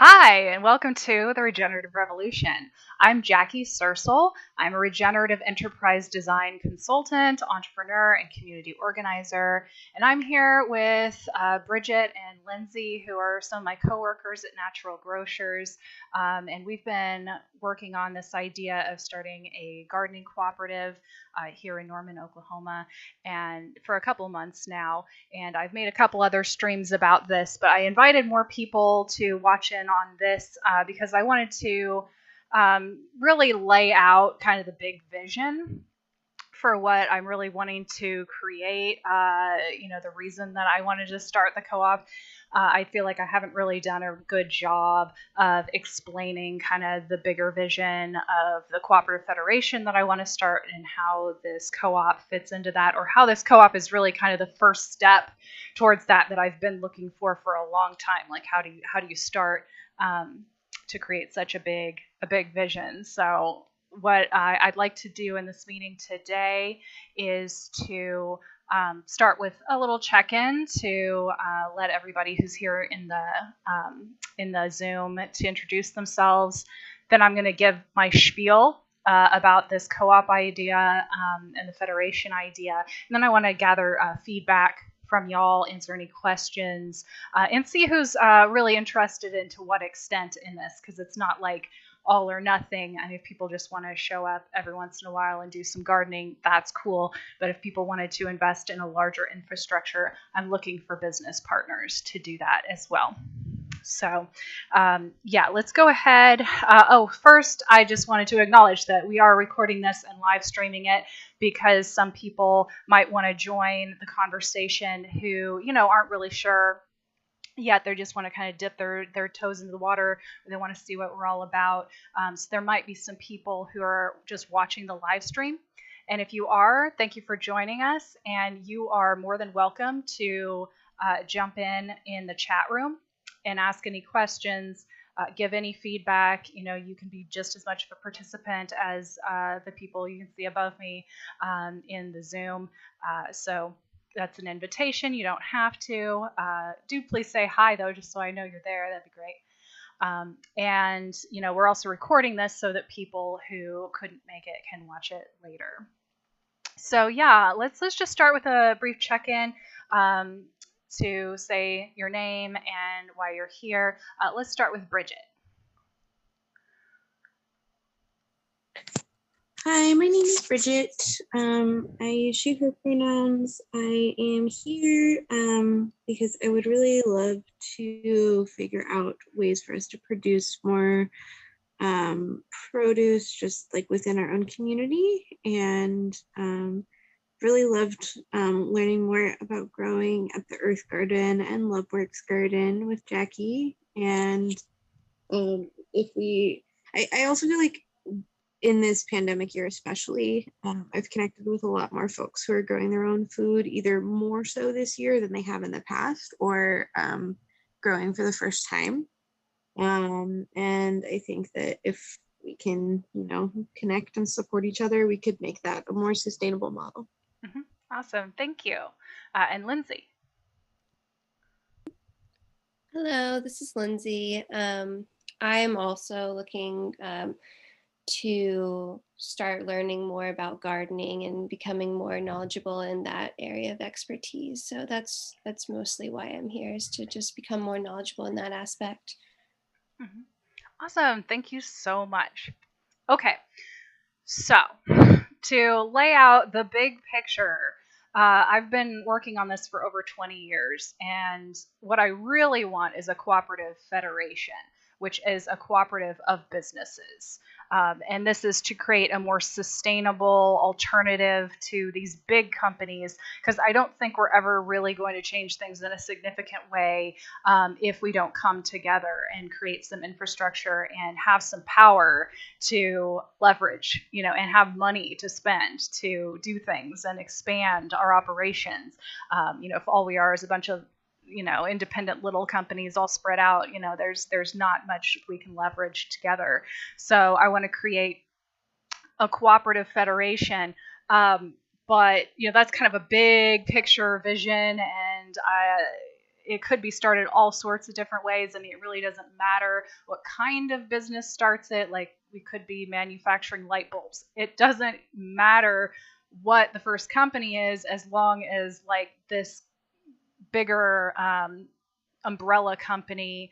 Hi, and welcome to the Regenerative Revolution. I'm Jackie Sersel. I'm a regenerative enterprise design consultant, entrepreneur, and community organizer. And I'm here with Bridget and Lindsay, who are some of my coworkers at Natural Grocers. And we've been working on this idea of starting a gardening cooperative here in Norman, Oklahoma, and for a couple of months now. And I've made a couple other streams about this, but I invited more people to watch in on this because I wanted to really lay out kind of the big vision for what I'm really wanting to create. The reason that I wanted to start the co-op. I feel like I haven't really done a good job of explaining kind of the bigger vision of the Cooperative Federation that I want to start and how this co-op fits into that, or how this co-op is really kind of the first step towards that I've been looking for a long time. Like how do you start to create such a big vision? So what I'd like to do in this meeting today is to start with a little check-in to let everybody who's here in the Zoom to introduce themselves. Then I'm going to give my spiel about this co-op idea and the Federation idea. And then I want to gather feedback from y'all, answer any questions, and see who's really interested and to what extent in this, because it's not like all or nothing. And if people just want to show up every once in a while and do some gardening, that's cool. But if people wanted to invest in a larger infrastructure, I'm looking for business partners to do that as well. So, let's go ahead. First, I just wanted to acknowledge that we are recording this and live streaming it because some people might want to join the conversation who, aren't really sure yet. They just want to kind of dip their toes into the water, or they want to see what we're all about. So there might be some people who are just watching the live stream. And if you are, thank you for joining us. And you are more than welcome to jump in the chat room and ask any questions, give any feedback. You can be just as much of a participant as the people you can see above me in the Zoom. So that's an invitation. You don't have to. Do please say hi, though, just so I know you're there. That'd be great. We're also recording this so that people who couldn't make it can watch it later. So let's just start with a brief check-in to say your name and why you're here. Let's start with Bridget. Hi, my name is Bridget. I use she, her pronouns. I am here because I would really love to figure out ways for us to produce more produce just like within our own community, and really loved learning more about growing at the Earth Garden and Loveworks Garden with Jackie. And I also feel like in this pandemic year especially, I've connected with a lot more folks who are growing their own food, either more so this year than they have in the past, or growing for the first time. And I think that if we can, connect and support each other, we could make that a more sustainable model. Mm-hmm. Awesome. Thank you. And Lindsay. Hello, this is Lindsay. I am also looking to start learning more about gardening and becoming more knowledgeable in that area of expertise. So that's mostly why I'm here, is to just become more knowledgeable in that aspect. Mm-hmm. Awesome. Thank you so much. Okay. So to lay out the big picture, I've been working on this for over 20 years. And what I really want is a cooperative federation, which is a cooperative of businesses. And this is to create a more sustainable alternative to these big companies, because I don't think we're ever really going to change things in a significant way if we don't come together and create some infrastructure and have some power to leverage, and have money to spend to do things and expand our operations. If all we are is a bunch of independent little companies all spread out, there's not much we can leverage together. So I want to create a cooperative federation. But that's kind of a big picture vision, and it could be started all sorts of different ways. I mean, it really doesn't matter what kind of business starts it. Like, we could be manufacturing light bulbs. It doesn't matter what the first company is, as long as like this bigger umbrella company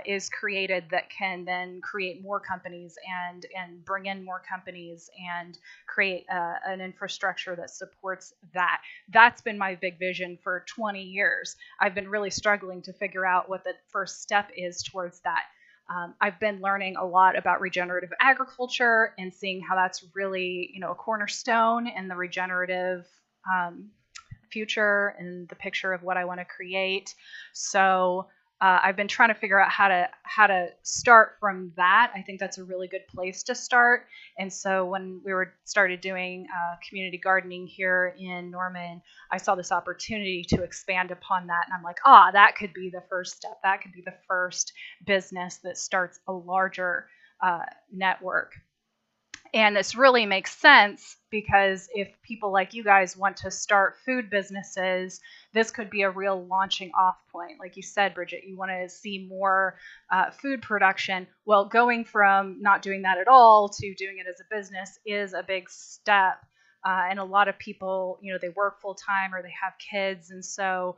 is created that can then create more companies and bring in more companies and create an infrastructure that supports that. That's been my big vision for 20 years. I've been really struggling to figure out what the first step is towards that. I've been learning a lot about regenerative agriculture and seeing how that's really, a cornerstone in the regenerative future and the picture of what I want to create. So I've been trying to figure out how to start from that. I think that's a really good place to start. And so when we started doing community gardening here in Norman, I saw this opportunity to expand upon that. And I'm like, that could be the first step. That could be the first business that starts a larger network. And this really makes sense because if people like you guys want to start food businesses, this could be a real launching off point. Like you said, Bridget, you want to see more food production. Well, going from not doing that at all to doing it as a business is a big step. And a lot of people, they work full time or they have kids. And so,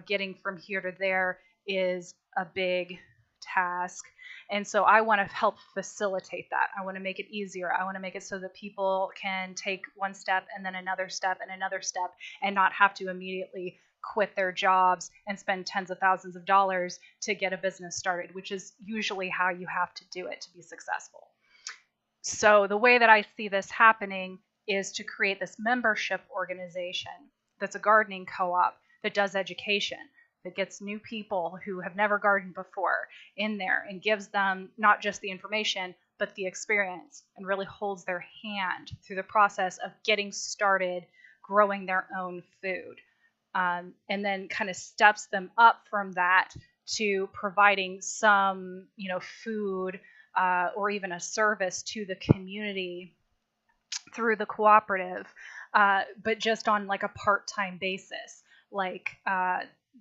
getting from here to there is a big task. And so I want to help facilitate that. I want to make it easier. I want to make it so that people can take one step and then another step and another step and not have to immediately quit their jobs and spend tens of thousands of dollars to get a business started, which is usually how you have to do it to be successful. So the way that I see this happening is to create this membership organization that's a gardening co-op that does education, that gets new people who have never gardened before in there and gives them not just the information, but the experience, and really holds their hand through the process of getting started growing their own food. And then kind of steps them up from that to providing some, food or even a service to the community through the cooperative, but just on like a part-time basis, like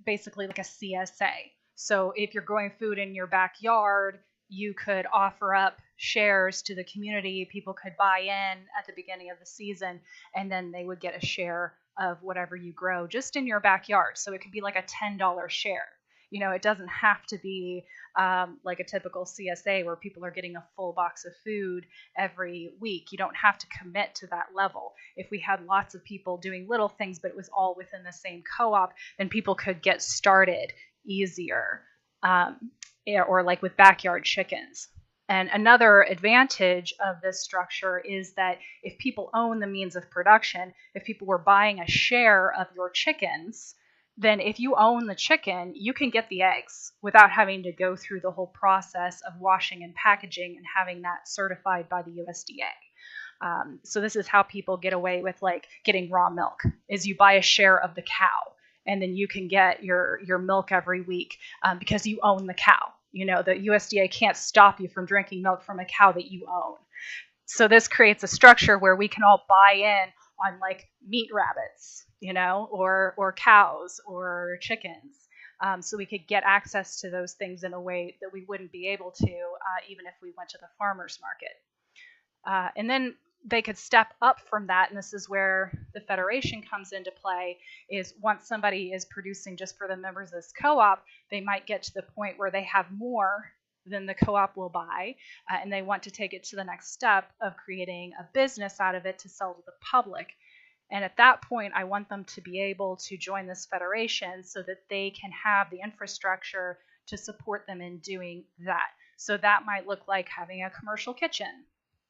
basically like a CSA. So if you're growing food in your backyard, you could offer up shares to the community. People could buy in at the beginning of the season, and then they would get a share of whatever you grow just in your backyard. So it could be like a $10 share. It doesn't have to be like a typical CSA where people are getting a full box of food every week. You don't have to commit to that level. If we had lots of people doing little things, but it was all within the same co-op, then people could get started easier. Or like with backyard chickens. And another advantage of this structure is that if people own the means of production, if people were buying a share of your chickens, then if you own the chicken, you can get the eggs without having to go through the whole process of washing and packaging and having that certified by the USDA. So this is how people get away with like getting raw milk, is you buy a share of the cow and then you can get your milk every week because you own the cow. The USDA can't stop you from drinking milk from a cow that you own. So this creates a structure where we can all buy in on like meat rabbits, or cows or chickens. So we could get access to those things in a way that we wouldn't be able to even if we went to the farmer's market. And then they could step up from that, and this is where the federation comes into play, is once somebody is producing just for the members of this co-op, they might get to the point where they have more than the co-op will buy, and they want to take it to the next step of creating a business out of it to sell to the public. And at that point, I want them to be able to join this federation so that they can have the infrastructure to support them in doing that. So that might look like having a commercial kitchen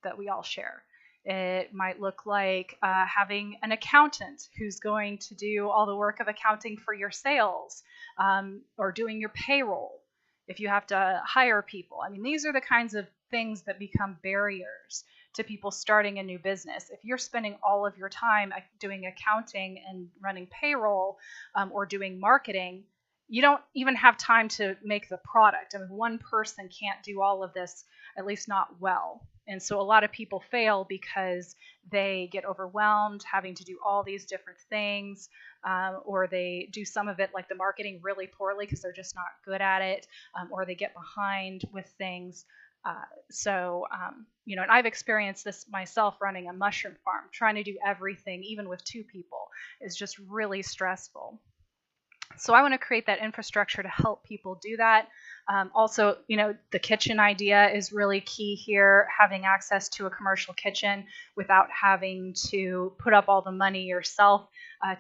that we all share. It might look like having an accountant who's going to do all the work of accounting for your sales, or doing your payroll if you have to hire people. I mean, these are the kinds of things that become barriers to people starting a new business. If you're spending all of your time doing accounting and running payroll, or doing marketing, you don't even have time to make the product. I mean, one person can't do all of this, at least not well. And so a lot of people fail because they get overwhelmed having to do all these different things, or they do some of it, like the marketing, really poorly because they're just not good at it, or they get behind with things. And I've experienced this myself running a mushroom farm. Trying to do everything, even with 2 people, is just really stressful. So I want to create that infrastructure to help people do that. Also, the kitchen idea is really key here, having access to a commercial kitchen without having to put up all the money yourself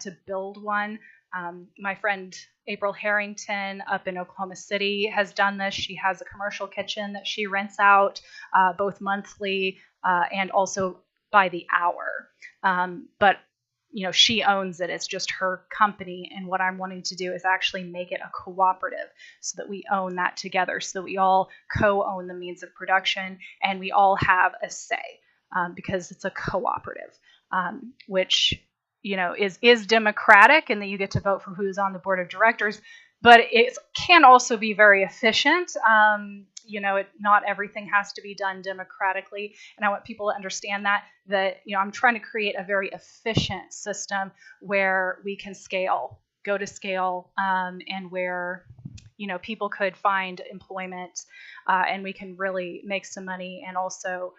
to build one. My friend April Harrington up in Oklahoma City has done this. She has a commercial kitchen that she rents out both monthly and also by the hour. But she owns it. It's just her company. And what I'm wanting to do is actually make it a cooperative so that we own that together, so that we all co-own the means of production and we all have a say, because it's a cooperative, which, is democratic, and that you get to vote for who's on the board of directors, but it can also be very efficient. Not everything has to be done democratically. And I want people to understand that I'm trying to create a very efficient system where we can go to scale, and where, people could find employment, and we can really make some money, and also,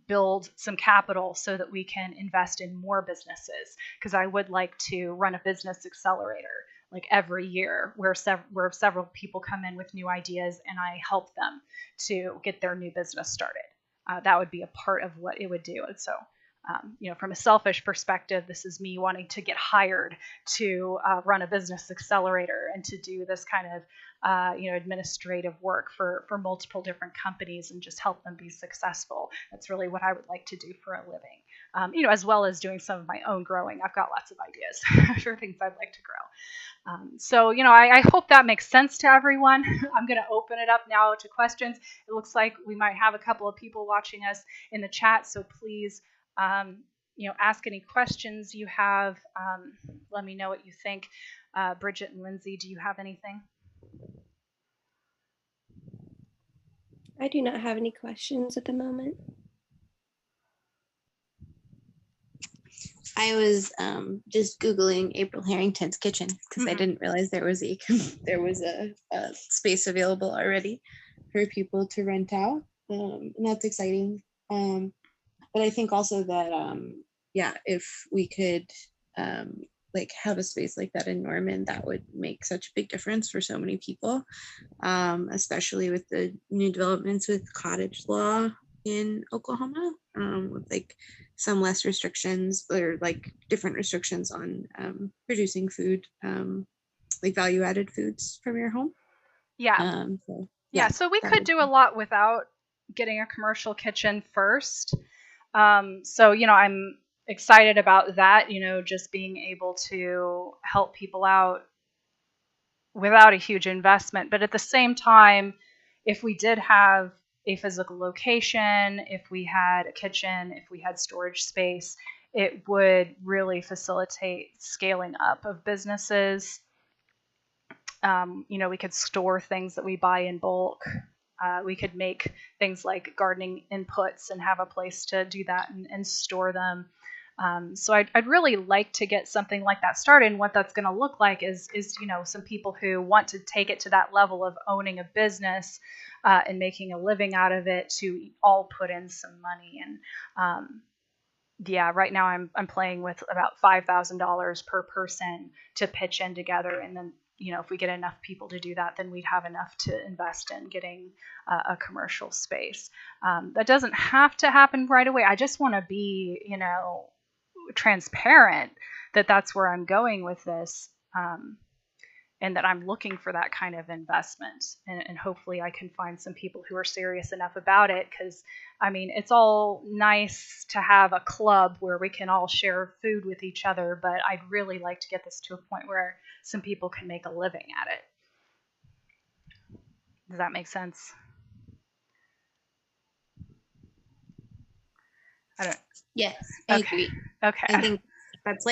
build some capital so that we can invest in more businesses. Because I would like to run a business accelerator, like every year, where several people come in with new ideas and I help them to get their new business started. That would be a part of what it would do. And so, from a selfish perspective, this is me wanting to get hired to run a business accelerator and to do this kind of administrative work for multiple different companies and just help them be successful. That's really what I would like to do for a living, as well as doing some of my own growing. I've got lots of ideas for things I'd like to grow. I hope that makes sense to everyone. I'm going to open it up now to questions. It looks like we might have a couple of people watching us in the chat, so please, ask any questions you have. Let me know what you think. Bridget and Lindsay, do you have anything? I do not have any questions at the moment. I was just Googling April Harrington's kitchen because I didn't realize there was a space available already for people to rent out, and that's exciting. But I think also that if we could have a space like that in Norman, that would make such a big difference for so many people, especially with the new developments with cottage law in Oklahoma, with some less restrictions, or different restrictions on producing food, value added foods from your home. Yeah. So we could do a lot without getting a commercial kitchen first. I'm excited about that, just being able to help people out without a huge investment. But at the same time, if we did have a physical location, if we had a kitchen, if we had storage space, it would really facilitate scaling up of businesses. We could store things that we buy in bulk. We could make things like gardening inputs and have a place to do that and store them. So I'd really like to get something like that started. And what that's going to look like is some people who want to take it to that level of owning a business and making a living out of it, to all put in some money. And right now I'm playing with about $5,000 per person to pitch in together, and then if we get enough people to do that, then we'd have enough to invest in getting a commercial space. That doesn't have to happen right away. I just want to be, transparent that that's where I'm going with this, and that I'm looking for that kind of investment. And hopefully I can find some people who are serious enough about it, because, it's all nice to have a club where we can all share food with each other, but I'd really like to get this to a point where some people can make a living at it. Does that make sense? Yes, I agree. Okay. I think that's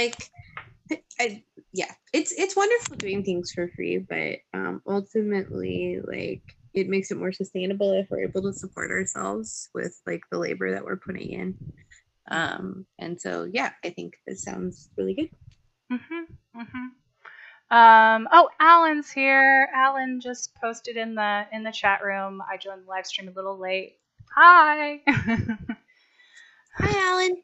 it's wonderful doing things for free, but ultimately, it makes it more sustainable if we're able to support ourselves with like the labor that we're putting in. And so, yeah, I think this sounds really good. Oh, Alan's here. Alan just posted in the chat room. I joined the live stream a little late. Hi. Hi, Alan.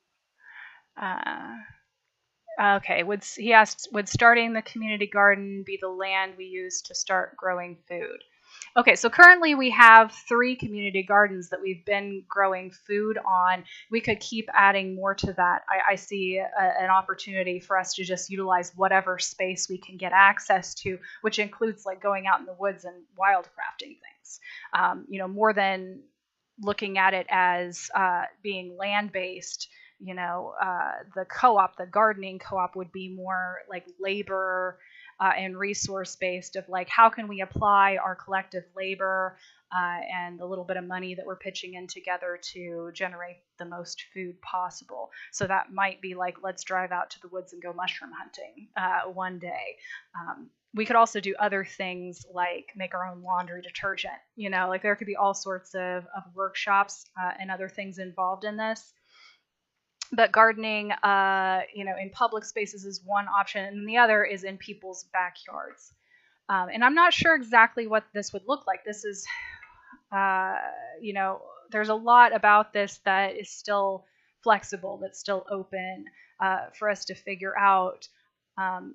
Okay. He asked, would starting the community garden be the land we use to start growing food? Okay, so currently we have 3 community gardens that we've been growing food on. We could keep adding more to that. I see an opportunity for us to just utilize whatever space we can get access to, which includes like going out in the woods and wildcrafting things. More than looking at it as being land-based. The co-op, the gardening co-op would be more like labor and resource based of like how can we apply our collective labor and the little bit of money that we're pitching in together to generate the most food possible. So that might be like, let's drive out to the woods and go mushroom hunting one day. We could also do other things like make our own laundry detergent. Like there could be all sorts of workshops and other things involved in this. But gardening, in public spaces is one option, and the other is in people's backyards. And I'm not sure exactly what this would look like. This is, there's a lot about this that is still flexible, that's still open for us to figure out.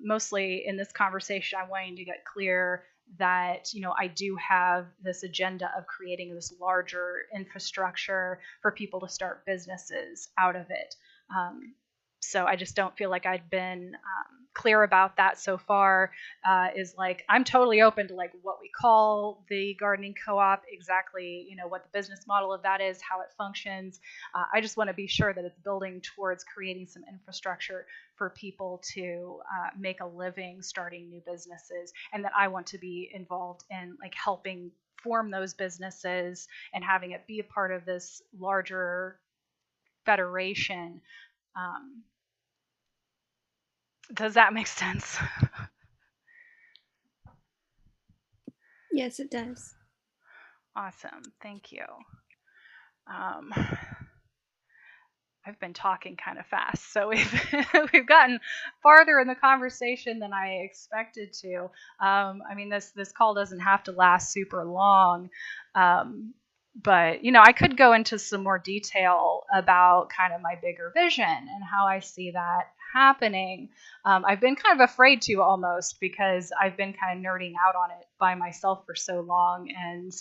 Mostly in this conversation, I'm wanting to get clear that, I do have this agenda of creating this larger infrastructure for people to start businesses out of it. So I just don't feel like I've been clear about that so far. Is like, I'm totally open to like what we call the gardening co-op, exactly, what the business model of that is, how it functions. I just want to be sure that it's building towards creating some infrastructure for people to make a living starting new businesses, and that I want to be involved in like helping form those businesses and having it be a part of this larger federation. Does that make sense? Yes, it does. Awesome. Thank you. I've been talking kind of fast, so we've gotten farther in the conversation than I expected to. This call doesn't have to last super long, but I could go into some more detail about kind of my bigger vision and how I see that happening. I've been kind of afraid to almost, because I've been kind of nerding out on it by myself for so long, and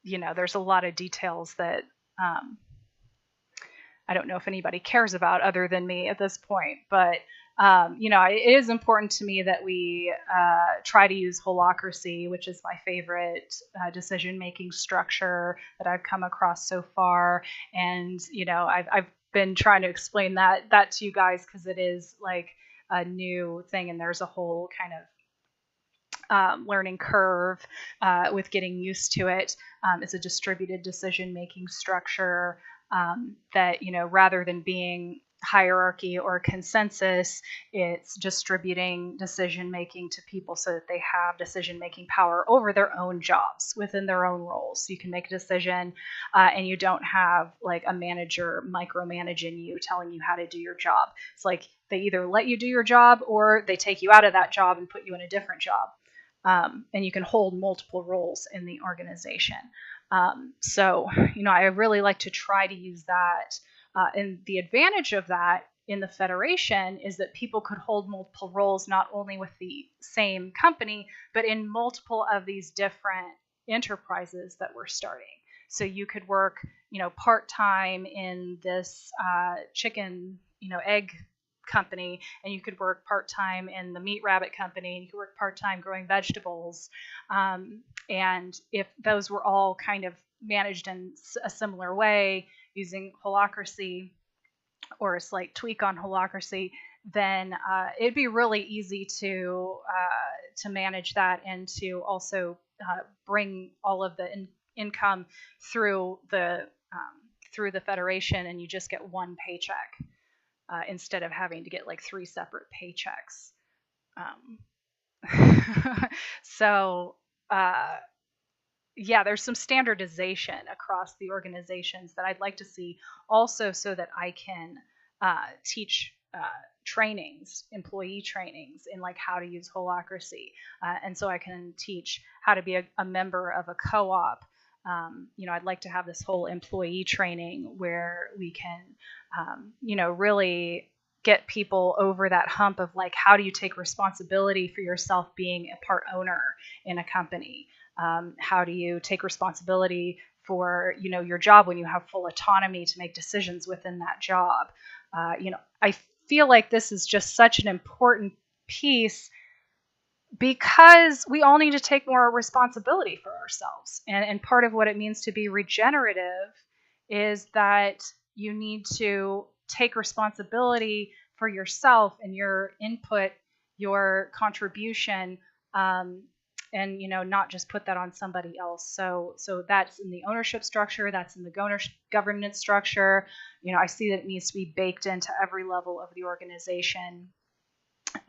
there's a lot of details that I don't know if anybody cares about other than me at this point, but it is important to me that we try to use holacracy, which is my favorite decision-making structure that I've come across so far. And, I've been trying to explain that to you guys, because it is like a new thing, and there's a whole kind of learning curve with getting used to it. It's a distributed decision-making structure that, rather than being hierarchy or consensus, it's distributing decision-making to people so that they have decision-making power over their own jobs within their own roles. So you can make a decision and you don't have like a manager micromanaging you, telling you how to do your job. It's like they either let you do your job or they take you out of that job and put you in a different job. And you can hold multiple roles in the organization. So, I really like to try to use that. And the advantage of that in the Federation is that people could hold multiple roles, not only with the same company, but in multiple of these different enterprises that we're starting. So you could work, part-time in this chicken, egg company, and you could work part-time in the meat rabbit company, and you could work part-time growing vegetables. And if those were all kind of managed in a similar way using holacracy or a slight tweak on holacracy, then it'd be really easy to manage that, and to also bring all of the income through the Federation, and you just get one paycheck instead of having to get like 3 separate paychecks. So yeah, there's some standardization across the organizations that I'd like to see also, so that I can teach trainings, employee trainings in like how to use holacracy. And so I can teach how to be a member of a co-op. I'd like to have this whole employee training where we can, really get people over that hump of like, how do you take responsibility for yourself being a part owner in a company? How do you take responsibility for your job when you have full autonomy to make decisions within that job? I feel like this is just such an important piece because we all need to take more responsibility for ourselves. And part of what it means to be regenerative is that you need to take responsibility for yourself and your input, your contribution, and not just put that on somebody else. So that's in the ownership structure, that's in the governance structure. I see that it needs to be baked into every level of the organization.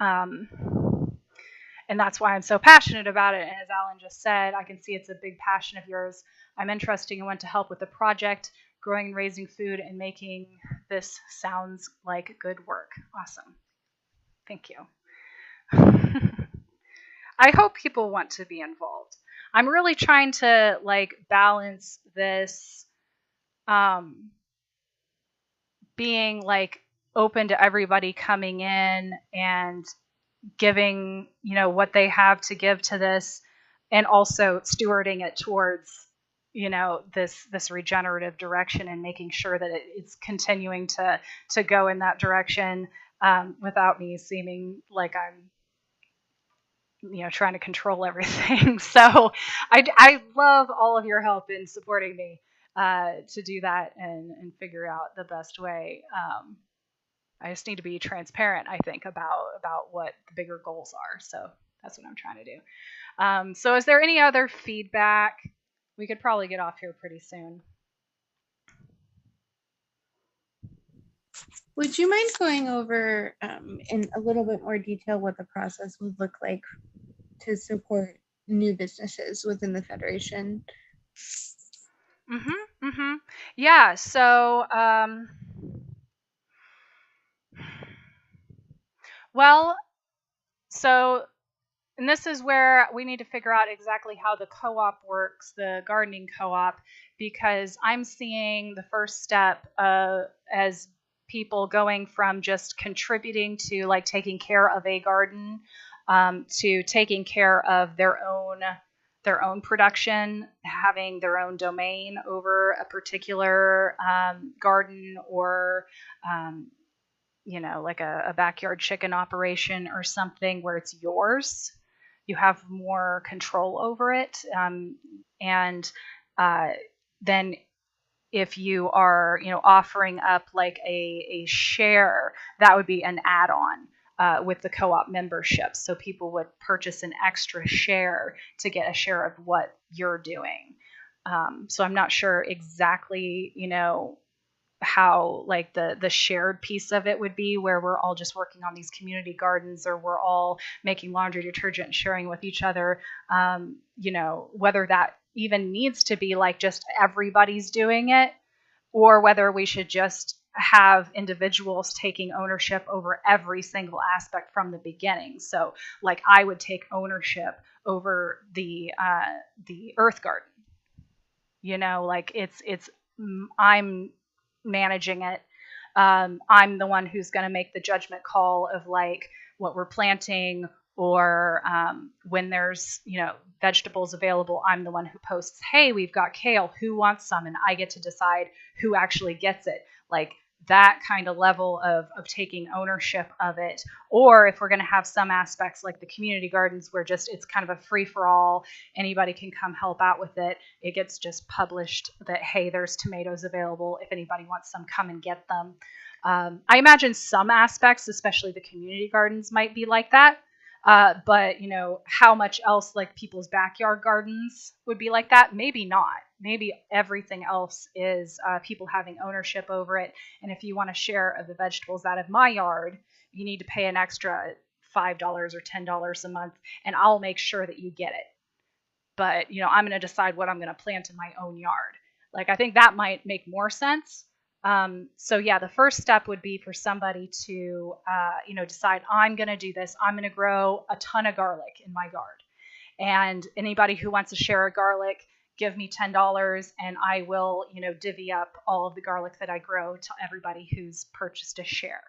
And that's why I'm so passionate about it. And as Alan just said, I can see it's a big passion of yours. I'm interested and want to help with the project, growing and raising food, and making this sounds like good work. Awesome. Thank you. I hope people want to be involved. I'm really trying to balance this being open to everybody coming in and giving what they have to give to this, and also stewarding it towards this regenerative direction, and making sure that it's continuing to go in that direction, without me seeming like I'm trying to control everything. So I love all of your help in supporting me to do that and figure out the best way. I just need to be transparent, I think, about what the bigger goals are. So that's what I'm trying to do. So is there any other feedback? We could probably get off here pretty soon. Would you mind going over in a little bit more detail what the process would look like to support new businesses within the Federation? Yeah, so and this is where we need to figure out exactly how the co-op works, the gardening co-op, because I'm seeing the first step as people going from just contributing to taking care of a garden, to taking care of their own production, having their own domain over a particular garden, or like a backyard chicken operation or something where it's yours. You have more control over it. And then if you are, offering up a share, that would be an add-on with the co-op membership. So people would purchase an extra share to get a share of what you're doing. So I'm not sure exactly, how the shared piece of it would be, where we're all just working on these community gardens, or we're all making laundry detergent and sharing with each other. Whether that even needs to be just everybody's doing it, or whether we should just have individuals taking ownership over every single aspect from the beginning. So I would take ownership over the earth garden. It's I'm managing it. I'm the one who's going to make the judgment call of what we're planting, or when there's vegetables available, I'm the one who posts, hey, we've got kale, who wants some? And I get to decide who actually gets it. That kind of level of taking ownership of it. Or if we're going to have some aspects like the community gardens where it's kind of a free-for-all, anybody can come help out with it. It gets just published that, hey, there's tomatoes available. If anybody wants some, come and get them. I imagine some aspects, especially the community gardens, might be like that. But how much else people's backyard gardens would be like that? Maybe not. Maybe everything else is people having ownership over it. And if you want a share of the vegetables out of my yard, you need to pay an extra $5 or $10 a month, and I'll make sure that you get it. but I'm going to decide what I'm going to plant in my own yard. Like, I think that might make more sense. So yeah, the first step would be for somebody to, decide, I'm going to do this. I'm going to grow a ton of garlic in my yard. And anybody who wants to share a garlic, give me $10 and I will, divvy up all of the garlic that I grow to everybody who's purchased a share.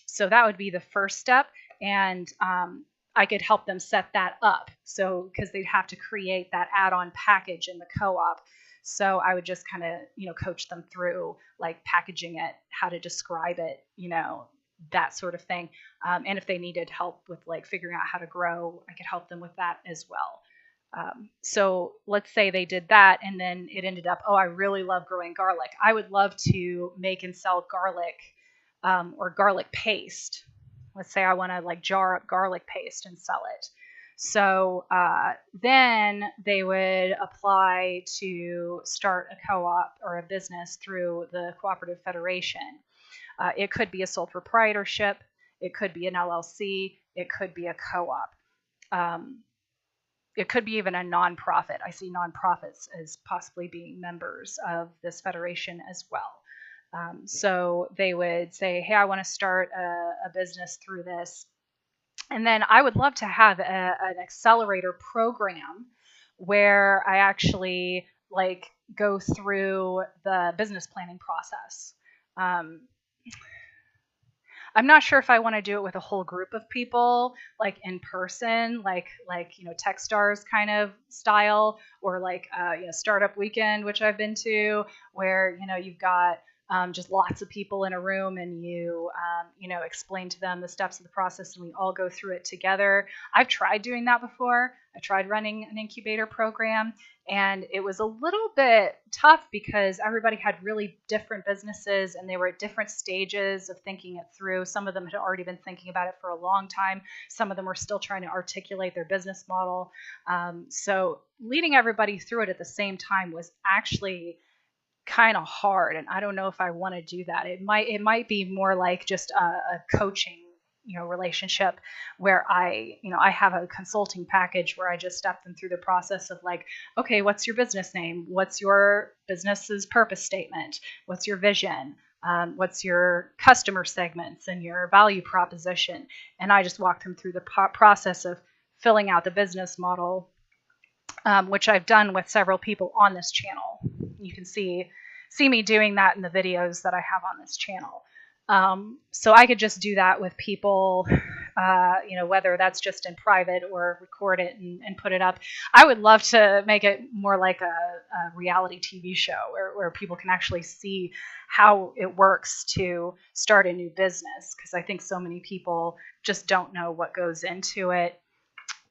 So that would be the first step. And I could help them set that up. So, because they'd have to create that add-on package in the co-op. So I would just kind of, coach them through like packaging it, how to describe it, that sort of thing. And if they needed help with like figuring out how to grow, I could help them with that as well. So let's say they did that and then it ended up, I really love growing garlic. I would love to make and sell garlic or garlic paste. Let's say I want to like jar up garlic paste and sell it. So then they would apply to start a co-op or a business through the Cooperative Federation. It could be a sole proprietorship. It could be an LLC. It could be a co-op. It could be even a nonprofit. I see nonprofits as possibly being members of this federation as well. So they would say, hey, I want to start a business through this. And then I would love to have an accelerator program where I actually like go through the business planning process. I'm not sure if I want to do it with a whole group of people, like in person, like Techstars kind of style, or like Startup Weekend, which I've been to, where you've got just lots of people in a room and you explain to them the steps of the process and we all go through it together. I've tried doing that before. I tried running an incubator program and it was a little bit tough because everybody had really different businesses and they were at different stages of thinking it through. Some of them had already been thinking about it for a long time. Some of them were still trying to articulate their business model. So leading everybody through it at the same time was actually kind of hard, and I don't know if I want to do that. It might be more like just a coaching relationship where I have a consulting package where I just step them through the process of like, okay, what's your business name? What's your business's purpose statement? What's your vision? What's your customer segments and your value proposition? And I just walk them through the process of filling out the business model, which I've done with several people on this channel. You can see me doing that in the videos that I have on this channel. So I could just do that with people, whether that's just in private or record it and put it up. I would love to make it more like a reality TV show where people can actually see how it works to start a new business, because I think so many people just don't know what goes into it.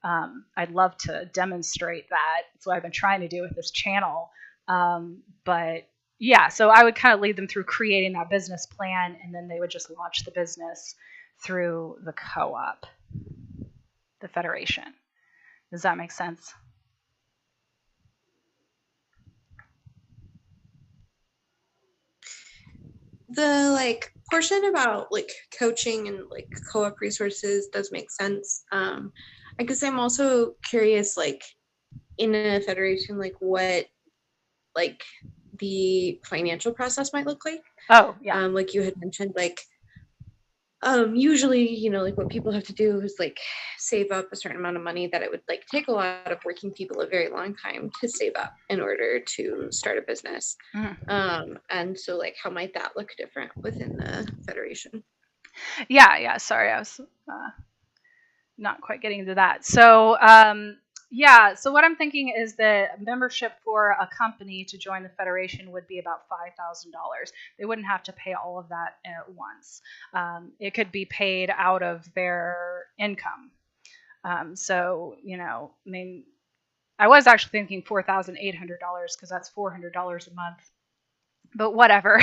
I'd love to demonstrate that. That's what I've been trying to do with this channel. But yeah, so I would kind of lead them through creating that business plan, and then they would just launch the business through the co-op, the federation. Does that make sense? The like portion about like coaching and like co-op resources does make sense. I guess I'm also curious, like in a federation, like what like the financial process might look like. Oh, yeah. Like you had mentioned, like usually, like what people have to do is like save up a certain amount of money that it would like take a lot of working people a very long time to save up in order to start a business. Mm-hmm. And so like how might that look different within the federation? Yeah. Sorry, I was not quite getting into that. So, so what I'm thinking is that membership for a company to join the federation would be about $5,000. They wouldn't have to pay all of that at once. It could be paid out of their income. So, I was actually thinking $4,800 because that's $400 a month. But whatever,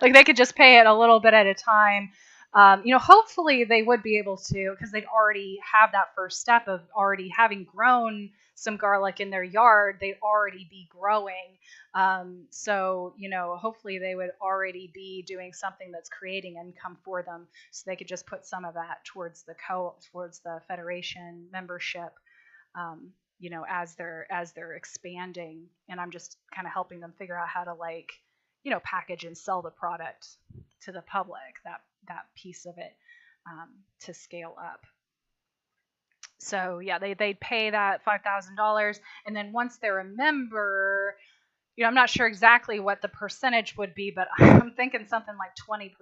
like they could just pay it a little bit at a time. Hopefully they would be able to, because they'd already have that first step of already having grown some garlic in their yard. They'd already be growing. So hopefully they would already be doing something that's creating income for them. So they could just put some of that towards the federation membership. as they're expanding, and I'm just kind of helping them figure out how to like, package and sell the product to the public, that piece of it, to scale up. So yeah, they'd pay that $5,000, and then once they're a member, I'm not sure exactly what the percentage would be, but I'm thinking something like 20%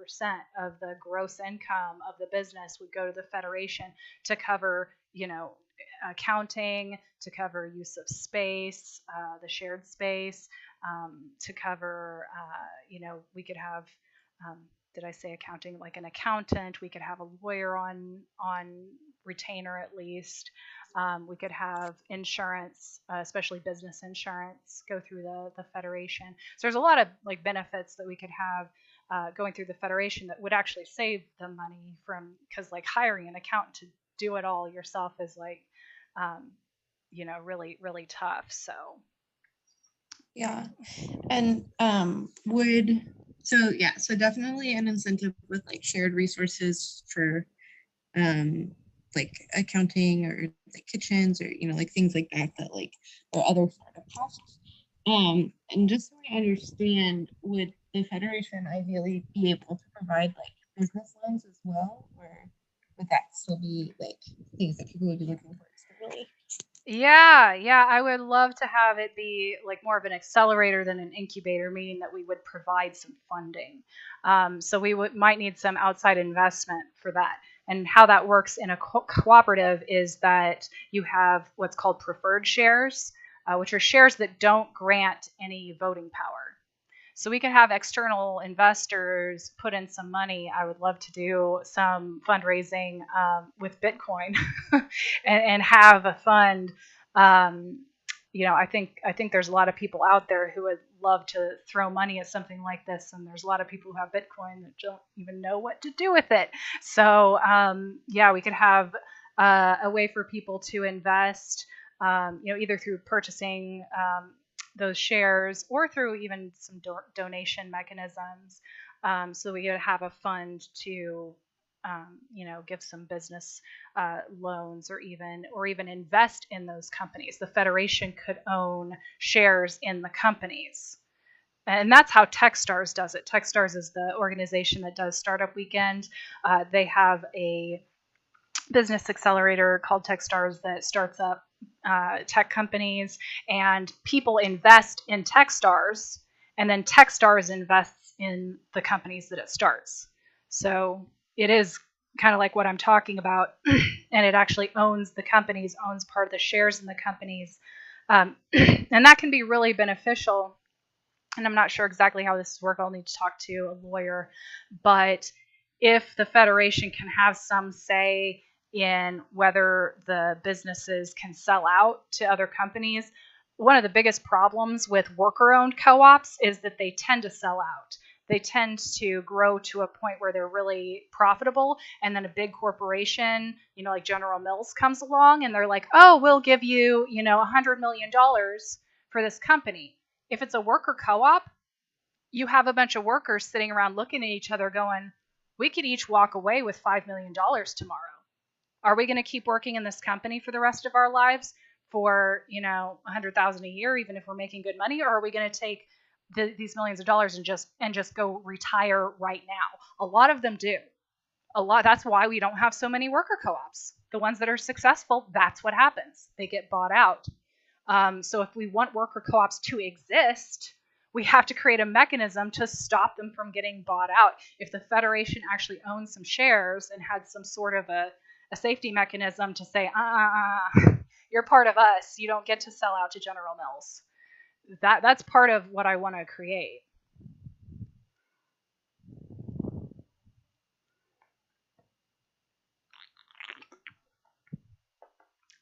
of the gross income of the business would go to the federation to cover, accounting, to cover use of space, the shared space, to cover, we could have, did I say accounting? Like an accountant, we could have a lawyer on retainer at least. We could have insurance, especially business insurance, go through the federation. So there's a lot of like benefits that we could have going through the federation that would actually save the money from, because like hiring an accountant to do it all yourself is like, really, really tough. So. Yeah. And so definitely an incentive with like shared resources for like accounting or like kitchens or like things like that like or other startup costs. And just so I understand, would the federation ideally be able to provide like business loans as well, or would that still be like things that people would be looking for externally? Yeah, I would love to have it be like more of an accelerator than an incubator, meaning that we would provide some funding. So we might need some outside investment for that. And how that works in a cooperative is that you have what's called preferred shares, which are shares that don't grant any voting power. So we could have external investors put in some money. I would love to do some fundraising with Bitcoin and have a fund. I think there's a lot of people out there who would love to throw money at something like this, and there's a lot of people who have Bitcoin that don't even know what to do with it. So we could have a way for people to invest, either through purchasing those shares or through even some donation mechanisms. So we could have a fund to, give some business loans or even invest in those companies. The federation could own shares in the companies. And that's how Techstars does it. Techstars is the organization that does Startup Weekend. They have a business accelerator called Techstars that starts up tech companies, and people invest in Techstars, and then Techstars invests in the companies that it starts. So it is kind of like what I'm talking about, and it actually owns the companies, owns part of the shares in the companies, and that can be really beneficial. And I'm not sure exactly how this works. I'll need to talk to a lawyer, but if the federation can have some say in whether the businesses can sell out to other companies. One of the biggest problems with worker-owned co-ops is that they tend to sell out. They tend to grow to a point where they're really profitable, and then a big corporation, like General Mills comes along and they're like, oh, we'll give you, $100 million for this company. If it's a worker co-op, you have a bunch of workers sitting around looking at each other going, we could each walk away with $5 million tomorrow. Are we going to keep working in this company for the rest of our lives for, $100,000 a year, even if we're making good money? Or are we going to take these millions of dollars and just go retire right now? A lot of them do. That's why we don't have so many worker co-ops. The ones that are successful, that's what happens. They get bought out. So if we want worker co-ops to exist, we have to create a mechanism to stop them from getting bought out. If the federation actually owned some shares and had some sort of a safety mechanism to say, you're part of us. You don't get to sell out to General Mills. That's part of what I want to create.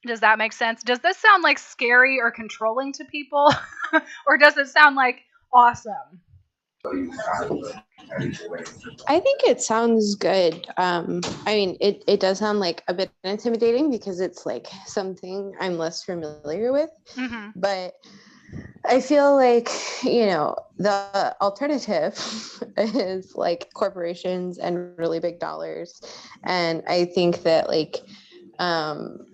Does that make sense? Does this sound like scary or controlling to people? Or does it sound like awesome? I think it sounds good. It does sound like a bit intimidating because it's like something I'm less familiar with. Mm-hmm. But I feel like, the alternative is like corporations and really big dollars. And I think that like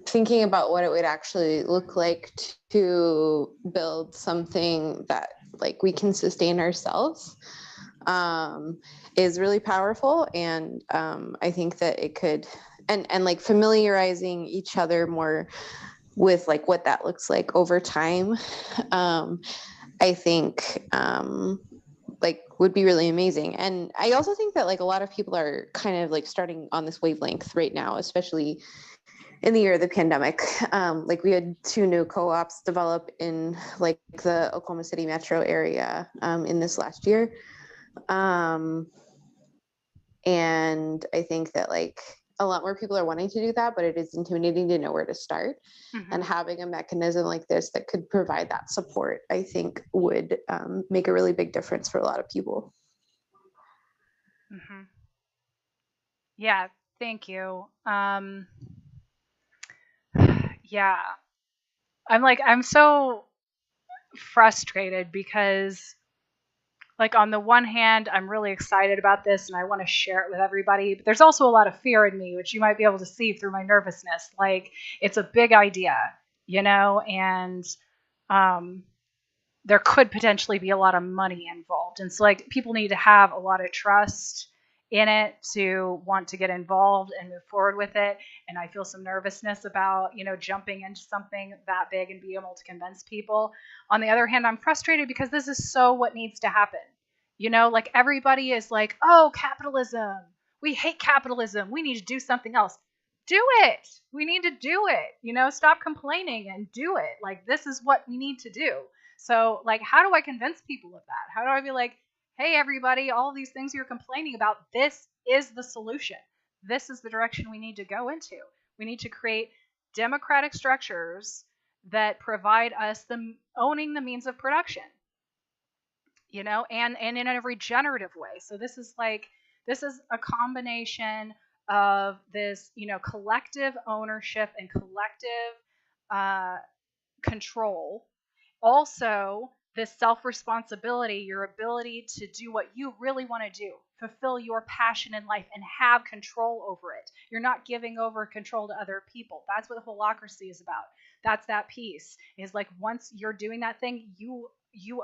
thinking about what it would actually look like to build something that like we can sustain ourselves is really powerful. And I think that it could, and like familiarizing each other more with like what that looks like over time, I think like would be really amazing. And I also think that like a lot of people are kind of like starting on this wavelength right now, especially in the year of the pandemic. Like we had 2 new co-ops develop in like the Oklahoma City metro area in this last year. And I think that like a lot more people are wanting to do that, but it is intimidating to know where to start. Mm-hmm. And having a mechanism like this that could provide that support, I think would make a really big difference for a lot of people. Mm-hmm. Yeah, thank you. Yeah, I'm so frustrated because, like, on the one hand, I'm really excited about this and I want to share it with everybody, but there's also a lot of fear in me, which you might be able to see through my nervousness. Like, it's a big idea, and there could potentially be a lot of money involved. And so, like, people need to have a lot of trust in it to want to get involved and move forward with it. And I feel some nervousness about, jumping into something that big and being able to convince people. On the other hand, I'm frustrated because this is so what needs to happen. Like, everybody is like, oh, capitalism. We hate capitalism. We need to do something else. Do it. We need to do it. Stop complaining and do it. Like, this is what we need to do. So, like, how do I convince people of that? How do I be like, hey, everybody, all these things you're complaining about, this is the solution. This is the direction we need to go into. We need to create democratic structures that provide us owning the means of production, and in a regenerative way. So this is a combination of this, collective ownership and collective control. Also, this self-responsibility, your ability to do what you really want to do, fulfill your passion in life and have control over it. You're not giving over control to other people. That's what holacracy is about. That's that piece. Is like, once you're doing that thing, you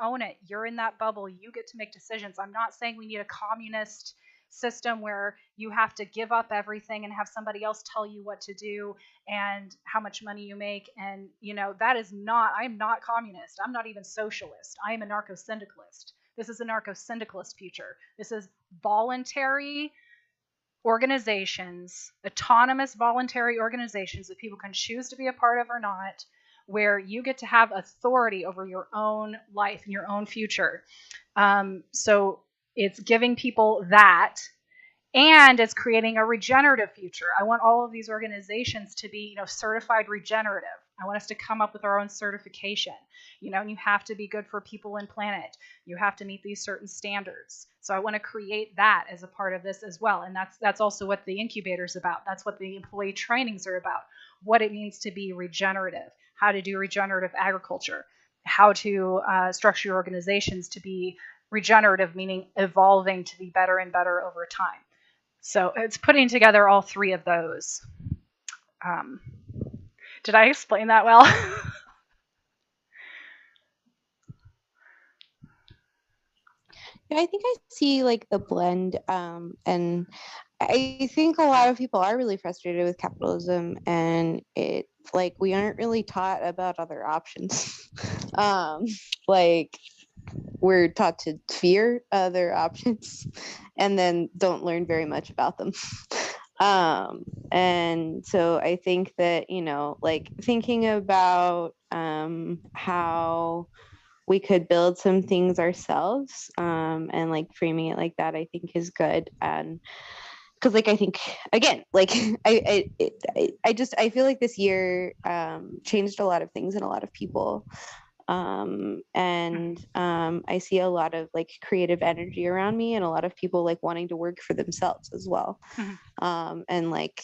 own it. You're in that bubble. You get to make decisions. I'm not saying we need a communist system where you have to give up everything and have somebody else tell you what to do and how much money you make. And, that is not, I'm not communist. I'm not even socialist. I am a narco-syndicalist. This is a narco-syndicalist future. This is voluntary organizations, autonomous voluntary organizations that people can choose to be a part of or not, where you get to have authority over your own life and your own future. So it's giving people that, and it's creating a regenerative future. I want all of these organizations to be, certified regenerative. I want us to come up with our own certification, and you have to be good for people and planet. You have to meet these certain standards. So I want to create that as a part of this as well. And that's also what the incubator is about. That's what the employee trainings are about. What it means to be regenerative, how to do regenerative agriculture, how to structure your organizations to be regenerative, meaning evolving to be better and better over time. So it's putting together all 3 of those. Did I explain that well? Yeah, I think I see like the blend, and I think a lot of people are really frustrated with capitalism, and it like we aren't really taught about other options. Like we're taught to fear other options, and then don't learn very much about them. And so I think that like thinking about how we could build some things ourselves, and like framing it like that, I think is good. And because like I think again, like I feel like this year changed a lot of things in a lot of people, and I see a lot of like creative energy around me, and a lot of people like wanting to work for themselves as well, and like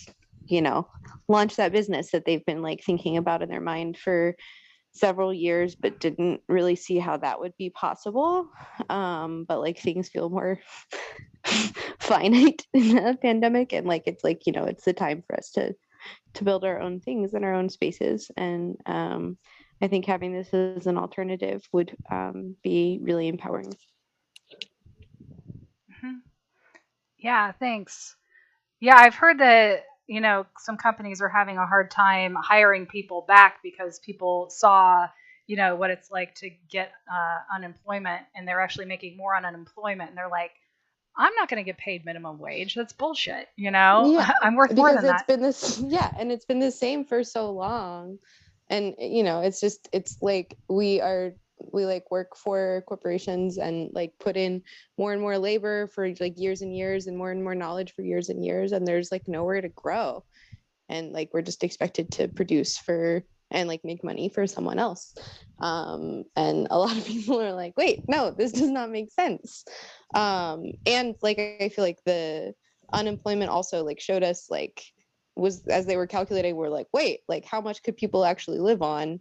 launch that business that they've been like thinking about in their mind for several years but didn't really see how that would be possible, but like things feel more finite in the pandemic, and like it's like it's the time for us to build our own things in our own spaces. And I think having this as an alternative would be really empowering. Mhm. Yeah, thanks. Yeah, I've heard that, some companies are having a hard time hiring people back because people saw, what it's like to get unemployment, and they're actually making more on unemployment. And they're like, I'm not going to get paid minimum wage. That's bullshit. Yeah, I'm worth more because than it's that. been this, yeah, and it's been the same for so long. And it's like we like work for corporations and like put in more and more labor for like years and years and more knowledge for years and years, and there's like nowhere to grow. And like we're just expected to produce for and like make money for someone else. And a lot of people are like, wait, no, this does not make sense. And like I feel like the unemployment also like showed us like was as they were calculating, we're like, wait, like how much could people actually live on?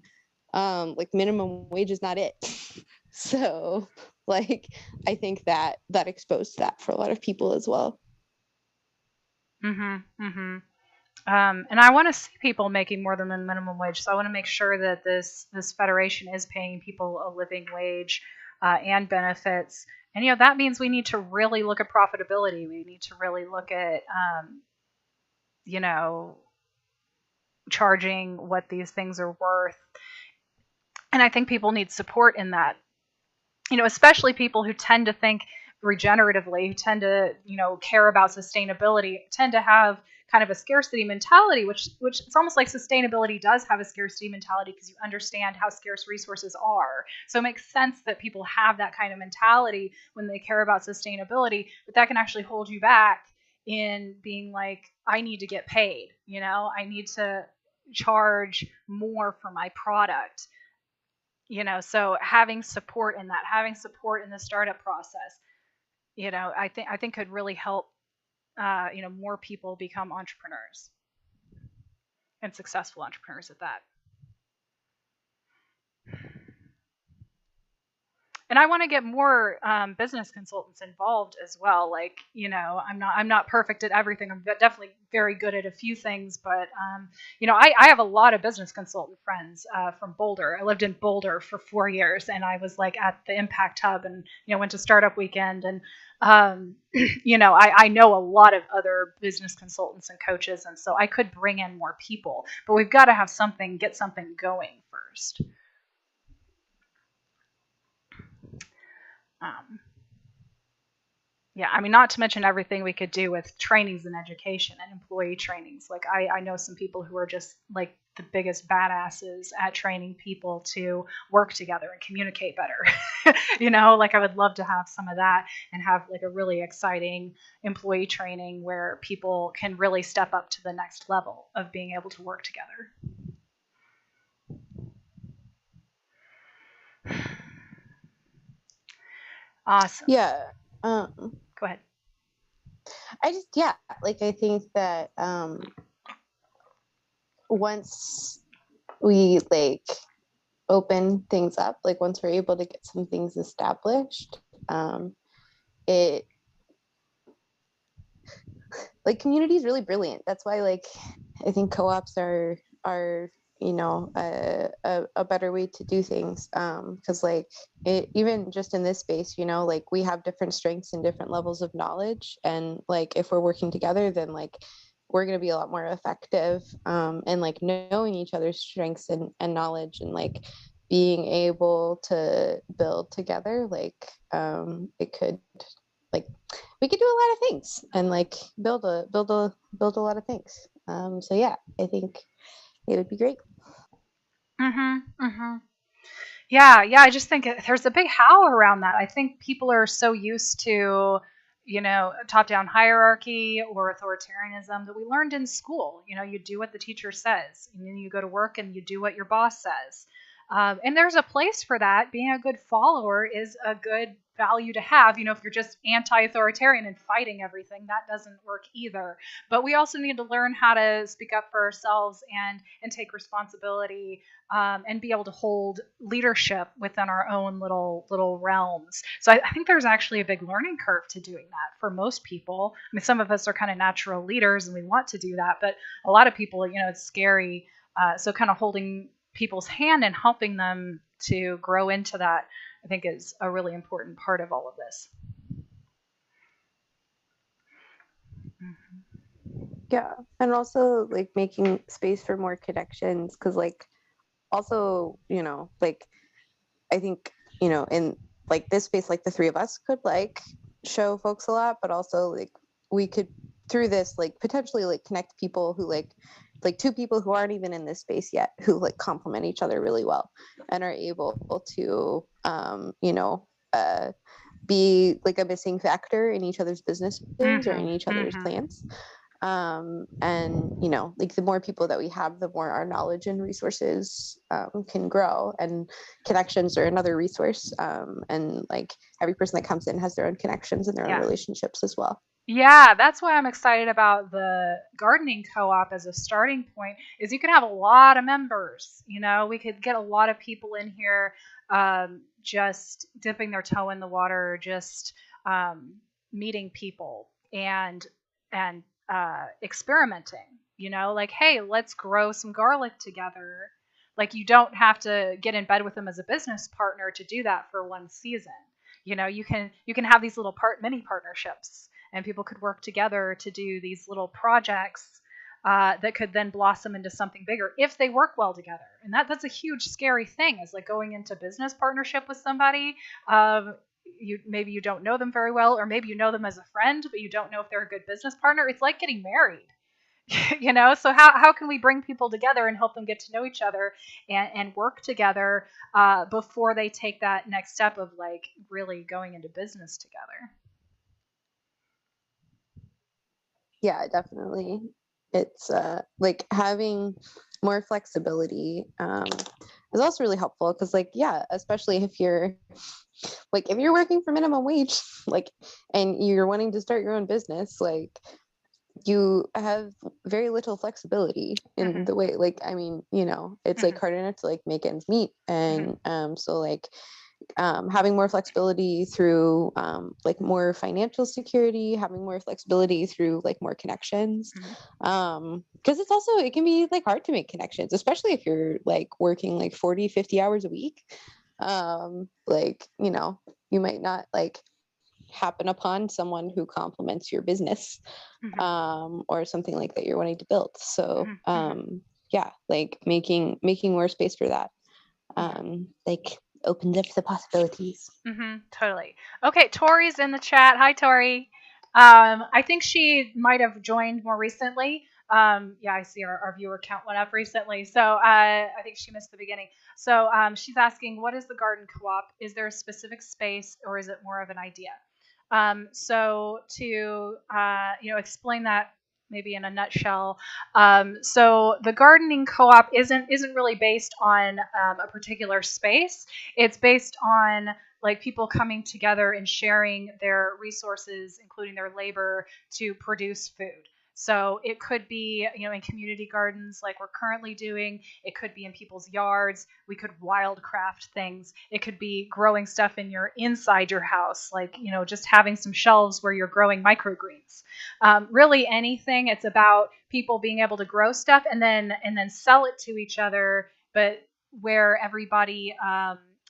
Like minimum wage is not it. So like I think that exposed that for a lot of people as well. Mm-hmm. Mm-hmm. And I want to see people making more than the minimum wage. So I want to make sure that this federation is paying people a living wage and benefits. And that means we need to really look at profitability. We need to really look at you know charging what these things are worth. And I think people need support in that. Especially people who tend to think regeneratively, who tend to, care about sustainability, tend to have kind of a scarcity mentality, which it's almost like sustainability does have a scarcity mentality because you understand how scarce resources are. So it makes sense that people have that kind of mentality when they care about sustainability, but that can actually hold you back in being like, I need to get paid, I need to charge more for my product. So having support in that, having support in the startup process, I think could really help, more people become entrepreneurs and successful entrepreneurs at that. And I want to get more business consultants involved as well. Like, I'm not perfect at everything. I'm definitely very good at a few things, but I have a lot of business consultant friends from Boulder. I lived in Boulder for 4 years, and I was like at the Impact Hub, and went to Startup Weekend, and I know a lot of other business consultants and coaches, and so I could bring in more people, but we've got to have get something going first. Um, Yeah, I mean, not to mention everything we could do with trainings and education and employee trainings. Like, I know some people who are just like the biggest badasses at training people to work together and communicate better. Like I would love to have some of that and have like a really exciting employee training where people can really step up to the next level of being able to work together. Awesome. Yeah. Go ahead. Like I think that once we like open things up, like once we're able to get some things established, it like community is really brilliant. That's why like I think co-ops are a better way to do things, because like even just in this space, like we have different strengths and different levels of knowledge, and like if we're working together, then like we're going to be a lot more effective, and like knowing each other's strengths and knowledge, and like being able to build together, like it could like we could do a lot of things and like build a lot of things. So yeah, I think it would be great. Mm-hmm. Mm-hmm. Yeah, yeah. I just think there's a big how around that. I think people are so used to, top-down hierarchy or authoritarianism that we learned in school. You do what the teacher says, and then you go to work and you do what your boss says. And there's a place for that. Being a good follower is a good value to have. If you're just anti-authoritarian and fighting everything, that doesn't work either. But we also need to learn how to speak up for ourselves and take responsibility, and be able to hold leadership within our own little realms. So I think there's actually a big learning curve to doing that for most people. I mean, some of us are kind of natural leaders and we want to do that, but a lot of people, it's scary. So kind of holding people's hand and helping them to grow into that, I think, is a really important part of all of this. Yeah, and also like making space for more connections, because like also, like I think, in like this space, like the three of us could like show folks a lot, but also like we could through this like potentially like connect people who like two people who aren't even in this space yet, who like complement each other really well and are able to be like a missing factor in each other's businesses or in each other's plans. And like the more people that we have, the more our knowledge and resources can grow, and connections are another resource, and like every person that comes in has their own connections and their own relationships as well. Yeah, that's why I'm excited about the gardening co-op as a starting point, is you could have a lot of members. We could get a lot of people in here, just dipping their toe in the water, just meeting people and experimenting. Like, hey, let's grow some garlic together. Like, you don't have to get in bed with them as a business partner to do that for one season. You can have these little mini partnerships, and people could work together to do these little projects that could then blossom into something bigger if they work well together. And that's a huge scary thing, is like going into business partnership with somebody. Maybe you don't know them very well, or maybe you know them as a friend, but you don't know if they're a good business partner. It's like getting married. So how can we bring people together and help them get to know each other and work together before they take that next step of like really going into business together? Yeah, definitely. It's like having more flexibility is also really helpful, because like, yeah, especially if you're working for minimum wage, like, and you're wanting to start your own business, like you have very little flexibility in the way, like, I mean, it's like hard enough to like make ends meet. And so like having more flexibility through like more financial security, having more flexibility through like more connections, because it can be like hard to make connections, especially if you're like working like 40-50 hours a week. Like, you might not like happen upon someone who complements your business, or something like that you're wanting to build. So yeah, like making more space for that like opens up the possibilities. Totally. Okay, Tori's in the chat. Hi, Tori. I think she might have joined more recently. Yeah, I see our viewer count went up recently. So I think she missed the beginning. So she's asking, what is the garden co-op? Is there a specific space, or is it more of an idea? So to explain that maybe in a nutshell, so the gardening co-op isn't really based on a particular space. It's based on like people coming together and sharing their resources, including their labor, to produce food. So it could be, in community gardens like we're currently doing. It could be in people's yards. We could wildcraft things. It could be growing stuff inside your house, like, just having some shelves where you're growing microgreens. Really anything. It's about people being able to grow stuff and then sell it to each other, but where everybody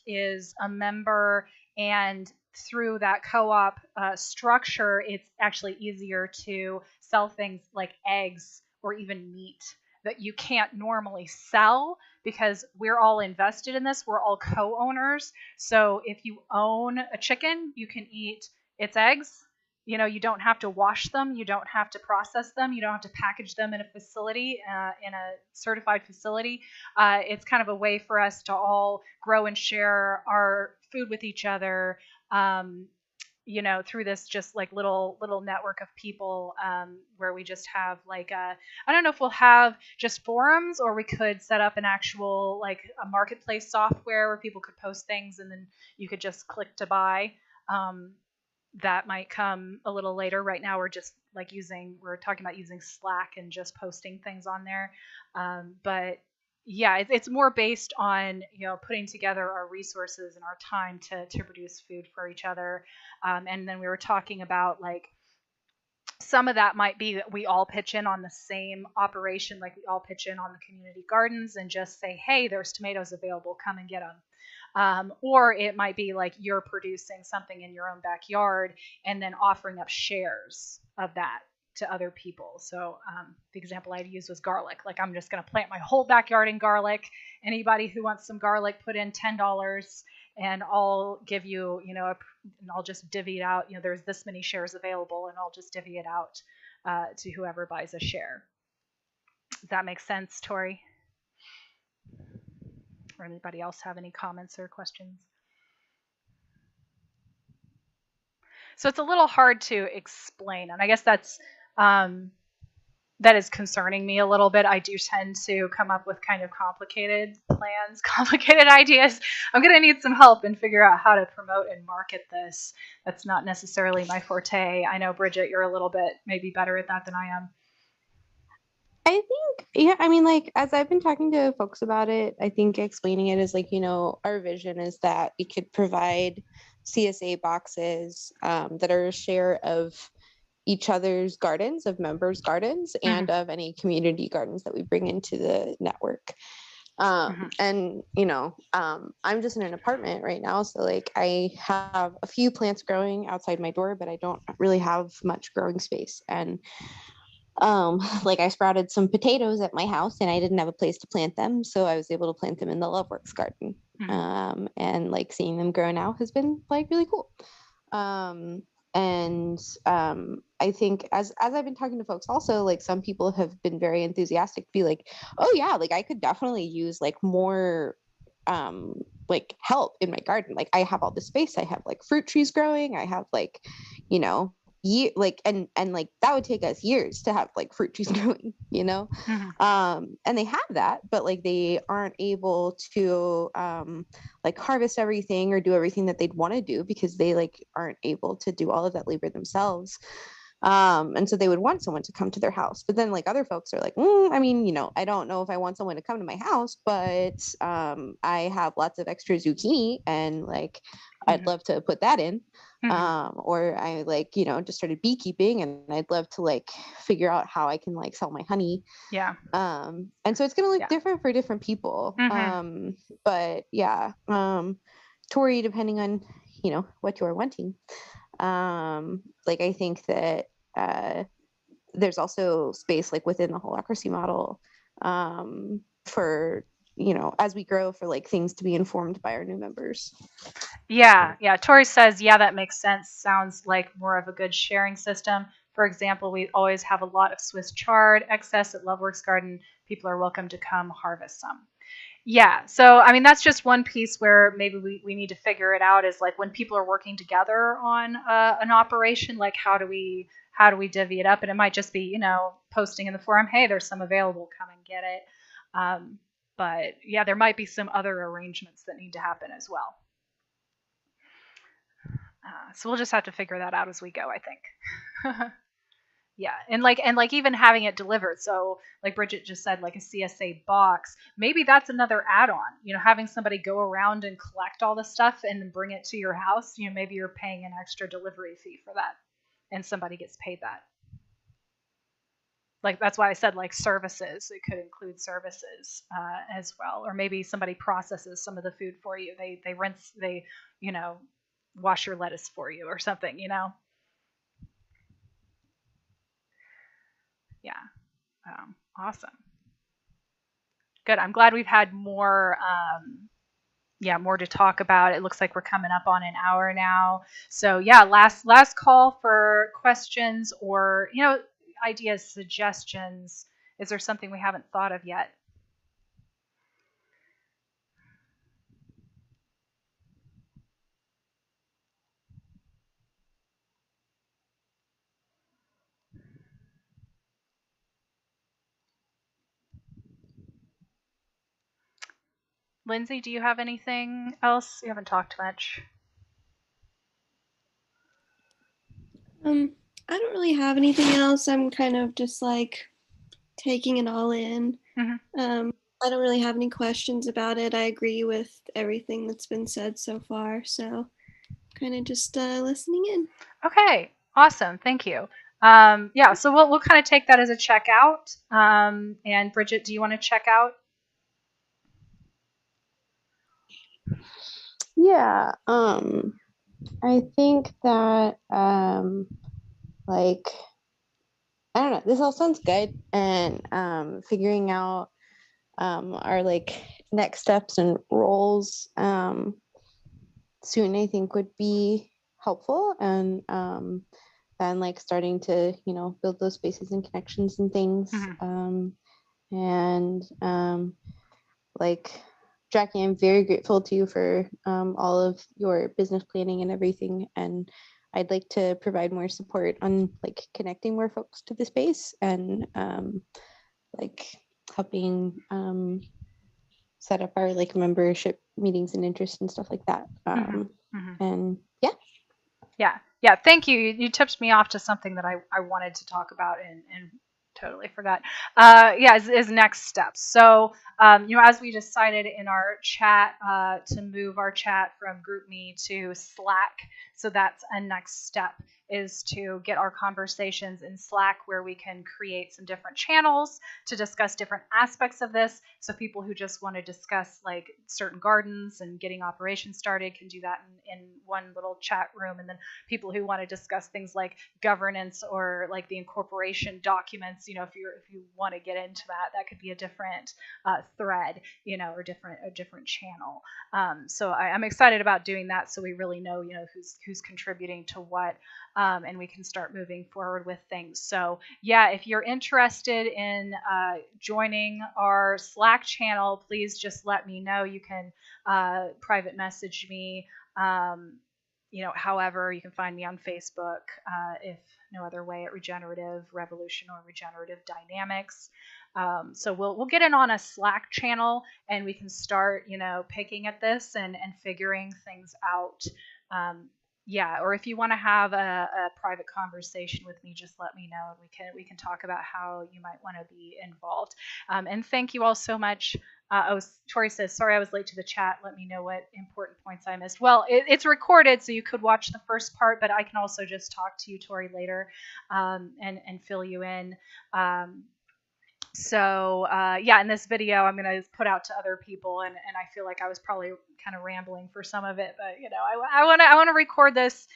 is a member, and through that co-op structure, it's actually easier to sell things like eggs or even meat that you can't normally sell, because we're all invested in this. We're all co-owners. So if you own a chicken, you can eat its eggs. You don't have to wash them. You don't have to process them. You don't have to package them in a facility, in a certified facility. It's kind of a way for us to all grow and share our food with each other, through this just like little network of people, where we just have like I don't know if we'll have just forums, or we could set up an actual like a marketplace software where people could post things and then you could just click to buy. That might come a little later. Right now, we're just like we're talking about using Slack and just posting things on there. But yeah, it's more based on, putting together our resources and our time to produce food for each other. And then we were talking about like, some of that might be that we all pitch in on the same operation, like we all pitch in on the community gardens and just say, hey, there's tomatoes available, come and get them. Or it might be like you're producing something in your own backyard and then offering up shares of that to other people. So the example I'd use was garlic. Like, I'm just going to plant my whole backyard in garlic. Anybody who wants some garlic, put in $10 and I'll give you, and I'll just divvy it out. There's this many shares available and I'll just divvy it out to whoever buys a share. Does that make sense, Tori? Or anybody else have any comments or questions? So it's a little hard to explain, and I guess that is concerning me a little bit. I do tend to come up with kind of complicated plans, complicated ideas. I'm going to need some help and figure out how to promote and market this. That's not necessarily my forte. I know, Bridget, you're a little bit maybe better at that than I am. I think, yeah, I mean, like, as I've been talking to folks about it, I think explaining it is like, our vision is that we could provide CSA boxes that are a share of each other's gardens, of members' gardens, and of any community gardens that we bring into the network. And I'm just in an apartment right now, so like I have a few plants growing outside my door, but I don't really have much growing space. And like I sprouted some potatoes at my house and I didn't have a place to plant them, so I was able to plant them in the Loveworks garden. And like seeing them grow now has been like really cool. I think as I've been talking to folks also, like some people have been very enthusiastic to be like, oh yeah, like I could definitely use like more like help in my garden. Like I have all this space, I have like fruit trees growing, I have like, like and like that would take us years to have like fruit trees growing, and they have that, but like they aren't able to like harvest everything or do everything that they'd want to do because they like aren't able to do all of that labor themselves. And so they would want someone to come to their house, but then like other folks are like, I mean, I don't know if I want someone to come to my house, but I have lots of extra zucchini and like I'd love to put that in. Or I like, just started beekeeping and I'd love to like figure out how I can like sell my honey. Yeah. And so it's going to look different for different people. But yeah, Tori, depending on, what you're wanting. Like, I think that there's also space like within the holacracy model for, as we grow, for like things to be informed by our new members. Yeah. Tori says, yeah, that makes sense. Sounds like more of a good sharing system. For example, we always have a lot of Swiss chard excess at Loveworks Garden. People are welcome to come harvest some. Yeah. So, I mean, that's just one piece where maybe we need to figure it out, is like when people are working together on an operation, like how do we divvy it up? And it might just be, posting in the forum, hey, there's some available, come and get it. But yeah, there might be some other arrangements that need to happen as well. So we'll just have to figure that out as we go, I think. Yeah, and like even having it delivered. So like Bridget just said, like a CSA box, maybe that's another add-on. Having somebody go around and collect all the stuff and then bring it to your house. Maybe you're paying an extra delivery fee for that, and somebody gets paid that. Like that's why I said like services. It could include services as well, or maybe somebody processes some of the food for you. They rinse, they wash your lettuce for you or something. Yeah. Awesome. Good. I'm glad we've had more more to talk about. It looks like we're coming up on an hour now. So yeah, last call for questions or ideas, suggestions. Is there something we haven't thought of yet? Lindsay, do you have anything else? You haven't talked much. I don't really have anything else. I'm kind of just like taking it all in. I don't really have any questions about it. I agree with everything that's been said so far. So kind of just listening in. Okay, awesome. Thank you. Yeah, so we'll kind of take that as a checkout. And Bridget, do you want to check out? Yeah. I think that like I don't know, this all sounds good, and figuring out our like next steps and roles soon I think would be helpful, and then like starting to build those spaces and connections and things. And like Jackie, I'm very grateful to you for all of your business planning and everything, and I'd like to provide more support on like connecting more folks to the space, and like helping set up our like membership meetings and interest and stuff like that. And Yeah. Thank you. You tipped me off to something that I wanted to talk about and totally forgot. Is next steps. So, as we decided in our chat to move our chat from GroupMe to Slack, so that's a next step, is to get our conversations in Slack where we can create some different channels to discuss different aspects of this. So people who just want to discuss like certain gardens and getting operations started can do that in one little chat room. And then people who want to discuss things like governance or like the incorporation documents, if you want to get into that could be a different thread, or a different channel. So I'm excited about doing that, so we really know, who's contributing to what. And we can start moving forward with things. So yeah, if you're interested in joining our Slack channel, please just let me know. You can private message me. However, you can find me on Facebook, if no other way, at Regenerative Revolution or Regenerative Dynamics. So we'll get in on a Slack channel, and we can start, picking at this and figuring things out. Or if you want to have a private conversation with me, just let me know, and we can talk about how you might want to be involved. And thank you all so much. Tori says, sorry I was late to the chat. Let me know what important points I missed. Well, it's recorded, so you could watch the first part, but I can also just talk to you, Tori, later, and fill you in. In this video, I'm going to put out to other people, and I feel like I was probably kind of rambling for some of it, but I want to record this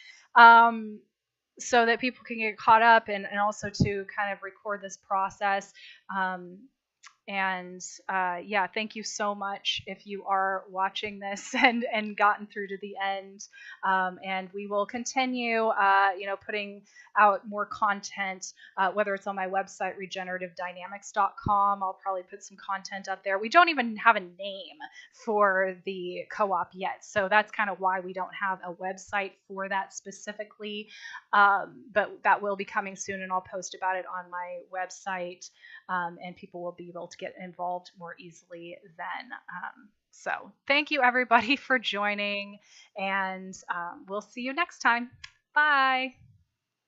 so that people can get caught up, and also to kind of record this process. Thank you so much if you are watching this and gotten through to the end. And we will continue, putting out more content, whether it's on my website, regenerativedynamics.com. I'll probably put some content up there. We don't even have a name for the co-op yet, so that's kind of why we don't have a website for that specifically. But that will be coming soon, and I'll post about it on my website. And people will be able to get involved more easily then. So thank you, everybody, for joining, and we'll see you next time. Bye.